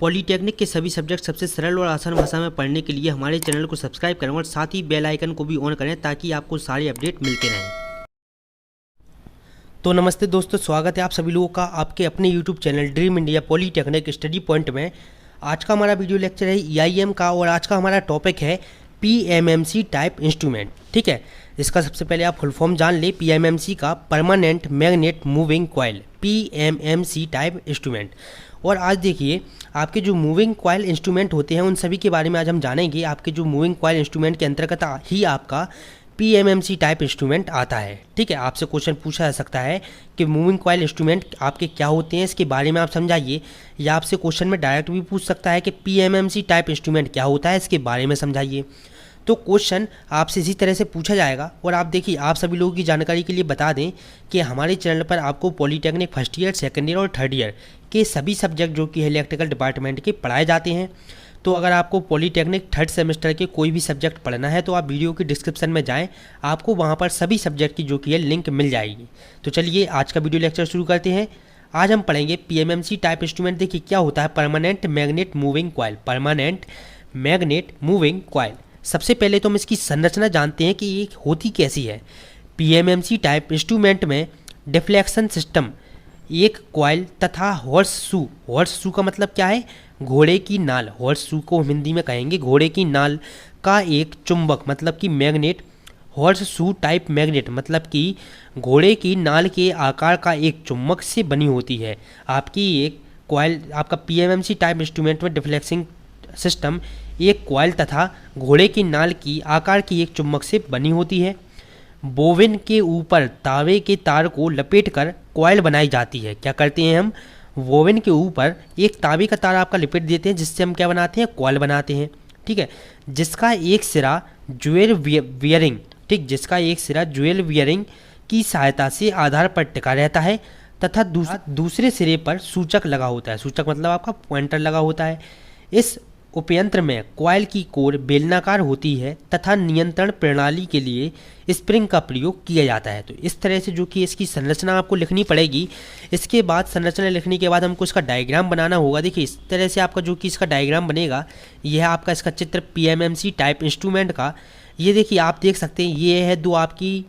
Polytechnic के सभी subject सबसे सरल और आसान भाषा में पढ़ने के लिए हमारे चैनल को सब्सक्राइब करें और साथ ही बेल आइकन को भी ऑन करें ताकि आपको सारे अपडेट मिलते रहें। तो नमस्ते दोस्तों, स्वागत है आप सभी लोगों का आपके अपने YouTube channel dream India polytechnic study point में। आज का हमारा वीडियो लेक्चर है EIM का और आज का हमारा टॉपिक है PMMC टाइप इंस्ट्रूमेंट। ठीक है, इसका सबसे पहले आप फुल फॉर्म जान ले। PMMC का permanent magnet moving coil, PMMC type instrument. और आज देखिए आपके जो मूविंग कॉइल इंस्ट्रूमेंट होते हैं उन सभी के बारे में आज हम जानेंगे। आपके जो मूविंग कॉइल इंस्ट्रूमेंट के अंतर्गत ही आपका PMMC टाइप इंस्ट्रूमेंट आता है। ठीक है, आपसे क्वेश्चन पूछा जा सकता है कि मूविंग कॉइल इंस्ट्रूमेंट आपके क्या होते हैं, इसके बारे में आप समझाइए, या आपसे क्वेश्चन में डायरेक्ट भी पूछ सकता है कि PMMC टाइप इंस्ट्रूमेंट क्या होता है, इसके बारे में समझाइए। तो क्वेश्चन आपसे इसी तरह से पूछा जाएगा। और आप देखिए, आप सभी लोगों की जानकारी के लिए बता दें कि हमारे चैनल पर आपको polytechnic first year, second year और थर्ड ईयर के सभी सब्जेक्ट जो कि इलेक्ट्रिकल डिपार्टमेंट के पढ़ाए जाते हैं। तो अगर आपको पॉलीटेक्निक थर्ड सेमेस्टर के कोई भी सब्जेक्ट पढ़ना है तो आप वीडियो की डिस्क्रिप्शन में जाएं, आपको वहां पर सभी सब्जेक्ट की जो कि है लिंक मिल जाएगी। तो चलिए आज का वीडियो लेक्चर शुरू करते हैं। आज हम पढ़ेंगे PMMC टाइप इंस्ट्रूमेंट। देखिए क्या होता है permanent magnet moving coil. Permanent magnet moving coil, सबसे पहले तो हम इसकी संरचना जानते हैं कि ये होती कैसी है। PMMC टाइप इंस्ट्रूमेंट में डिफ्लेक्शन सिस्टम, एक कॉइल तथा हॉर्स शू का मतलब क्या है, घोड़े की नाल। हॉर्स शू को हिंदी में कहेंगे घोड़े की नाल का एक चुंबक, मतलब कि magnet. Horse shoe type magnet मतलब कि घोड़े की नाल के आकार का एक चुंबक से बनी होती है आपकी एक कॉइल। आपका PMMC टाइप इंस्ट्रूमेंट में डिफ्लेक्सिंग सिस्टम एक कॉइल तथा घोड़े की नाल की आकार की एक चुंबक से बनी होती है। बोविन के ऊपर तावे के तार को लपेटकर कॉइल बनाई जाती है। क्या करते हैं हम, बोविन के ऊपर एक तावे का तार आपका लपेट देते हैं, जिससे हम क्या बनाते हैं, कॉइल बनाते हैं। ठीक है, जिसका एक सिरा ज्वेल वियरिंग, ठीक, जिसका एक सिरा ज्वेल वियरिंग की सहायता से आधार पर टिका रहता है तथा दूसरे सिरे पर सूचक लगा होता है। सूचक मतलब आपका पॉइंटर लगा होता है। इस उपयंत्र में कॉइल की कोर बेलनाकार होती है तथा नियंत्रण प्रणाली के लिए स्प्रिंग का प्रयोग किया जाता है। तो इस तरह से जो कि इसकी संरचना आपको लिखनी पड़ेगी। इसके बाद संरचना लिखने के बाद हमको इसका डायग्राम बनाना होगा। देखिए इस तरह से आपका जो कि इसका डायग्राम बनेगा, यह है आपका इसका चित्र PMMC टाइप इंस्ट्रूमेंट का। ये देखिए आप देख सकते हैं, ये है दो आपकी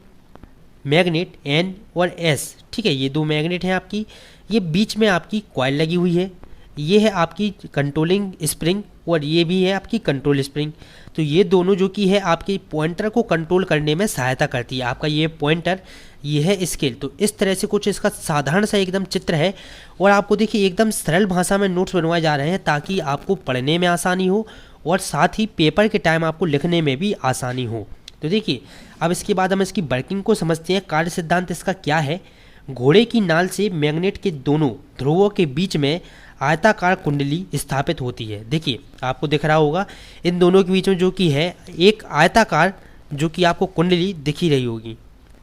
मैग्नेट N और S। ठीक है, ये दो मैग्नेट हैं आपकी, ये बीच में आपकी कॉइल लगी हुई है। ये है आपकी कंट्रोलिंग स्प्रिंग और ये भी है आपकी कंट्रोल स्प्रिंग। तो ये दोनों जो कि है आपके पॉइंटर को कंट्रोल करने में सहायता करती है। आपका ये पॉइंटर, ये है स्केल। तो इस तरह से कुछ इसका साधारण सा एकदम चित्र है। और आपको देखिए एकदम सरल भाषा में नोट्स बनवाए जा रहे हैं ताकि आपको पढ़ने में आसानी हो और साथ ही पेपर के टाइम आपको लिखने में भी आसानी हो। तो देखिए अब इसके बाद हम इसकी वर्किंग को समझते हैं। कार्य सिद्धांत इसका क्या है, घोड़े की नाल से मैग्नेट के दोनों ध्रुवों के बीच में आयताकार कुंडली स्थापित होती है। देखिए आपको दिख रहा होगा इन दोनों के बीच में जो कि है एक आयताकार जो कि आपको कुंडली दिख ही रही होगी।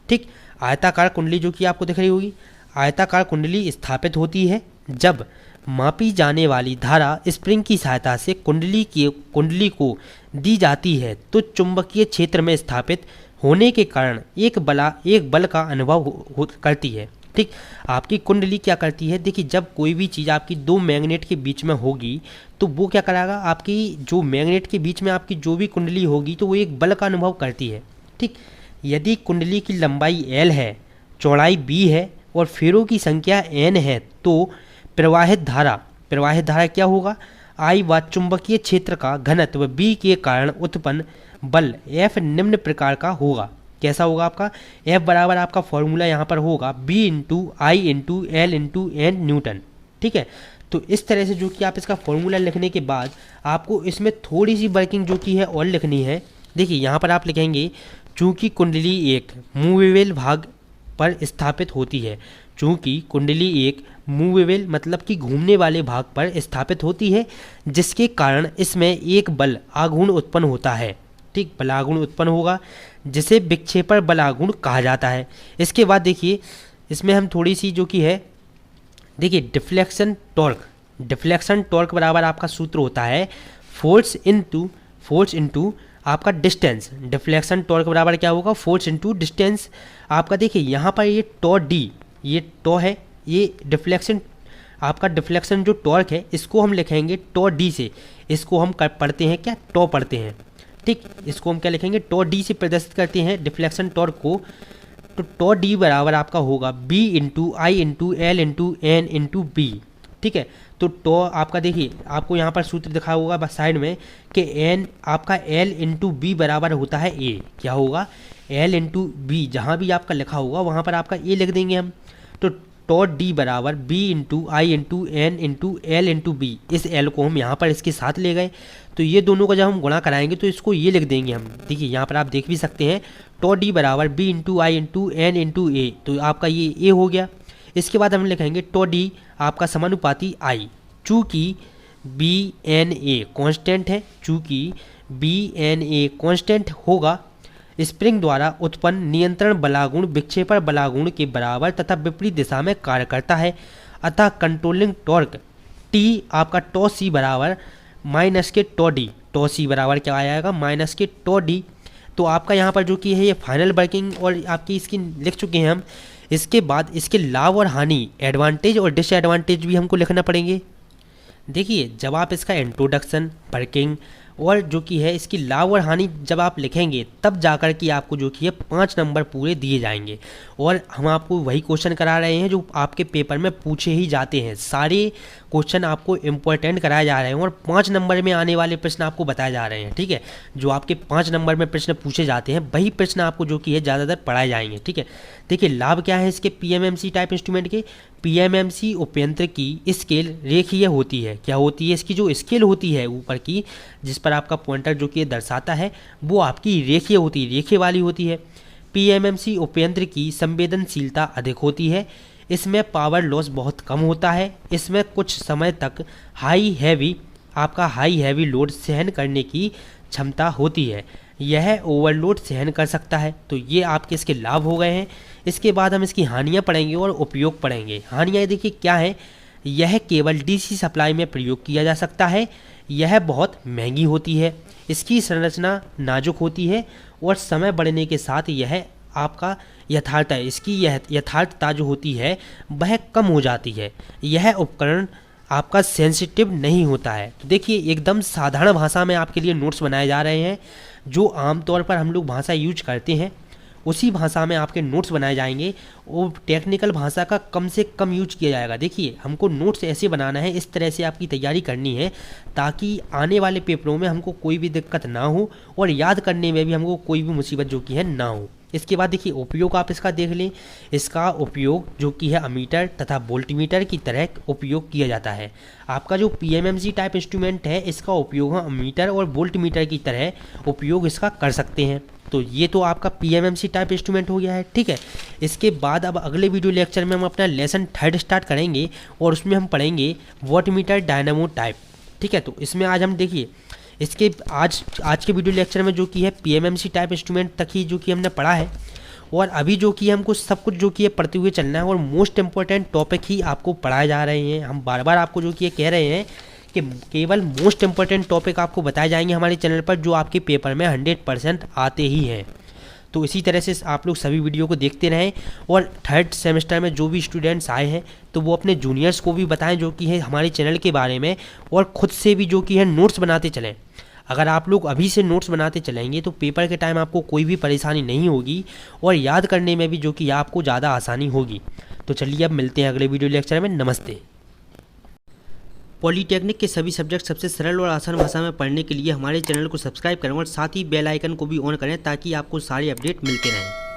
ठीक, आयताकार कुंडली जो कि आपको दिख रही होगी, आयताकार कुंडली स्थापित होती है जब मापी जाने वाली धारा स्प्रिंग की सहायता से कुंडली को दी जाती है तो चुंबकीय क्षेत्र में स्थापित होने के कारण एक बल का अनुभव करती है। ठीक, आपकी कुंडली क्या करती है, देखिए जब कोई भी चीज़ आपकी दो मैग्नेट के बीच में होगी तो वो क्या कराएगा, आपकी जो मैग्नेट के बीच में आपकी जो भी कुंडली होगी तो वो एक बल का अनुभव करती है। ठीक, यदि कुंडली की लंबाई L है, चौड़ाई B है और फेरों की संख्या N है तो प्रवाहित धारा क्या होगा, I व चुंबकीय क्षेत्र का घनत्व B के कारण उत्पन्न बल F निम्न प्रकार का होगा। कैसा होगा आपका, F बराबर आपका फॉर्मूला यहाँ पर होगा B into I into L into N Newton. ठीक है, तो इस तरह से जो कि आप इसका फॉर्मूला लिखने के बाद आपको इसमें थोड़ी सी वर्किंग जो कि है और लिखनी है। देखिए यहाँ पर आप लिखेंगे चूँकि कुंडली एक मूवेबल भाग पर स्थापित होती है। चूँकि कुंडली एक मूवेबल मतलब कि घूमने वाले भाग पर स्थापित होती है जिसके कारण इसमें एक बल आघूर्ण उत्पन्न होता है। ठीक, बलाघूर्ण उत्पन्न होगा जिसे विक्षेपण बलाघूर्ण कहा जाता है। इसके बाद देखिए इसमें हम थोड़ी सी जो कि है, देखिए डिफ्लेक्शन टॉर्क बराबर आपका सूत्र होता है फोर्स इनटू आपका डिस्टेंस। डिफ्लेक्शन टॉर्क बराबर क्या होगा, फोर्स इनटू डिस्टेंस। आपका देखिए यहाँ पर ये टॉ डी, ये टॉ है, ये डिफ्लेक्शन आपका डिफ्लेक्शन जो टॉर्क है इसको हम लिखेंगे टॉ डी से, इसको हम पढ़ते हैं क्या, टॉ पढ़ते हैं, ठीक। इसको हम क्या लिखेंगे, टॉ डी से प्रदर्शित करते हैं डिफ्लेक्शन टॉर्क को। तो टॉ डी बराबर आपका होगा B into I into L into N into B, ठीक है। तो टॉ आपका देखिए आपको यहाँ पर सूत्र दिखा होगा बस साइड में कि एन आपका एल इंटू बी बराबर होता है ए, क्या होगा, एल इंटू बी, जहाँ भी आपका लिखा होगा वहाँ पर आपका ए लिख देंगे हम। तो टॉ डी बराबर B into I into N into L into B, इस एल को हम यहाँ पर इसके साथ ले गए, तो ये दोनों का जब हम गुणा कराएंगे तो इसको ये लिख देंगे हम। देखिए यहाँ पर आप देख भी सकते हैं टॉ डी बराबर B into I into N into ए, तो आपका ये ए हो गया। इसके बाद हम लिखेंगे टॉ डी आपका समानुपाती आई, चूँकि बी एन ए कॉन्स्टेंट है, चूँकि बी एन ए कॉन्स्टेंट होगा, स्प्रिंग द्वारा उत्पन्न नियंत्रण बलागुण विक्षेपण बलागुण के बराबर तथा विपरीत दिशा में कार्य करता है, अतः कंट्रोलिंग टॉर्क टी आपका टॉ सी बराबर माइनस के टॉ डी, टॉ सी बराबर क्या आएगा, माइनस के टॉ डी। तो आपका यहाँ पर जो कि है ये फाइनल वर्किंग और आपकी इसकी लिख चुके हैं हम। इसके बाद इसके लाभ और हानि, एडवांटेज और डिसएडवांटेज भी हमको लिखना पड़ेंगे। देखिए जब आप इसका इंट्रोडक्शन, वर्किंग और जो कि है इसकी लाभ और हानि जब आप लिखेंगे तब जाकर कि आपको जो कि है 5 नंबर पूरे दिए जाएंगे। और हम आपको वही क्वेश्चन करा रहे हैं जो आपके पेपर में पूछे ही जाते हैं, सारे क्वेश्चन आपको इम्पोर्टेंट कराए जा रहे हैं और 5 नंबर में आने वाले प्रश्न आपको बताए जा रहे हैं, ठीक है। जो आपके 5 नंबर में प्रश्न पूछे जाते हैं वही प्रश्न आपको जो कि है ज़्यादातर पढ़ाए जाएंगे, ठीक है। देखिए लाभ क्या है इसके पीएमएमसी टाइप इंस्ट्रूमेंट के, पीएमएमसी उपयंत्र की स्केल रेखीय होती है, क्या होती है, इसकी जो स्केल होती है ऊपर की जिस पर आपका पॉइंटर जो कि दर्शाता है वो आपकी रेखीय होती है, रेखे वाली होती है। पीएमएमसी उपयंत्र की संवेदनशीलता अधिक होती है, इसमें पावर लॉस बहुत कम होता है, इसमें कुछ समय तक हाई हैवी लोड सहन करने की क्षमता होती है, यह ओवरलोड सहन कर सकता है। तो ये आपके इसके लाभ हो गए हैं। इसके बाद हम इसकी हानियाँ पढ़ेंगे और उपयोग पढ़ेंगे। हानियाँ देखिए क्या है, यह केवल डीसी सप्लाई में प्रयोग किया जा सकता है, यह बहुत महंगी होती है, इसकी संरचना नाजुक होती है और समय बढ़ने के साथ यह आपका यथार्थ है, इसकी यह यथार्थता जो होती है वह कम हो जाती है, यह उपकरण आपका सेंसिटिव नहीं होता है। तो देखिए एकदम साधारण भाषा में आपके लिए नोट्स बनाए जा रहे हैं, जो आमतौर पर हम लोग भाषा यूज करते हैं उसी भाषा में आपके नोट्स बनाए जाएंगे और टेक्निकल भाषा का कम से कम यूज किया जाएगा। देखिए हमको नोट्स ऐसे बनाना है, इस तरह से आपकी तैयारी करनी है ताकि आने वाले पेपरों में हमको कोई भी दिक्कत ना हो और याद करने में भी हमको कोई भी मुसीबत जो कि है ना हो। इसके बाद देखिए उपयोग आप इसका देख लें, इसका उपयोग जो कि है अमीटर तथा वोल्टमीटर की तरह उपयोग किया जाता है। आपका जो पीएमएमसी टाइप इंस्ट्रूमेंट है इसका उपयोग हम अमीटर और वोल्टमीटर की तरह उपयोग इसका कर सकते हैं। तो ये तो आपका पीएमएमसी टाइप इंस्ट्रूमेंट हो गया है, ठीक है। इसके बाद अब अगले वीडियो लेक्चर में हम अपना लेसन 3 स्टार्ट करेंगे और उसमें हम पढ़ेंगे वॉटमीटर डायनामो टाइप, ठीक है। तो इसमें आज हम देखिए इसके आज के वीडियो लेक्चर में जो कि है पीएमएमसी टाइप इंस्ट्रूमेंट तक ही जो कि हमने पढ़ा है और अभी जो कि हमको सब कुछ जो कि है पढ़ते हुए चलना है और मोस्ट इंपॉर्टेंट टॉपिक ही आपको पढ़ाए जा रहे हैं। हम बार बार आपको जो कि ये कह रहे हैं कि केवल मोस्ट इंपॉर्टेंट टॉपिक आपको बताए जाएंगे हमारे चैनल पर जो आपके पेपर में 100% आते ही हैं। तो इसी तरह से आप लोग सभी वीडियो को देखते रहें और 3rd सेमेस्टर में जो भी स्टूडेंट्स आए हैं तो वो अपने जूनियर्स को भी बताएं जो कि है हमारे चैनल के बारे में और ख़ुद से भी जो कि है नोट्स बनाते चलें। अगर आप लोग अभी से नोट्स बनाते चलेंगे तो पेपर के टाइम आपको कोई भी परेशानी नहीं होगी और याद करने में भी जो कि आपको ज़्यादा आसानी होगी। तो चलिए अब मिलते हैं अगले वीडियो लेक्चर में। नमस्ते। पॉलीटेक्निक के सभी सब्जेक्ट सबसे सरल और आसान भाषा में पढ़ने के लिए हमारे चैनल को सब्सक्राइब करें और साथ ही बेल आइकन को भी ऑन करें ताकि आपको सारे अपडेट मिलते रहें।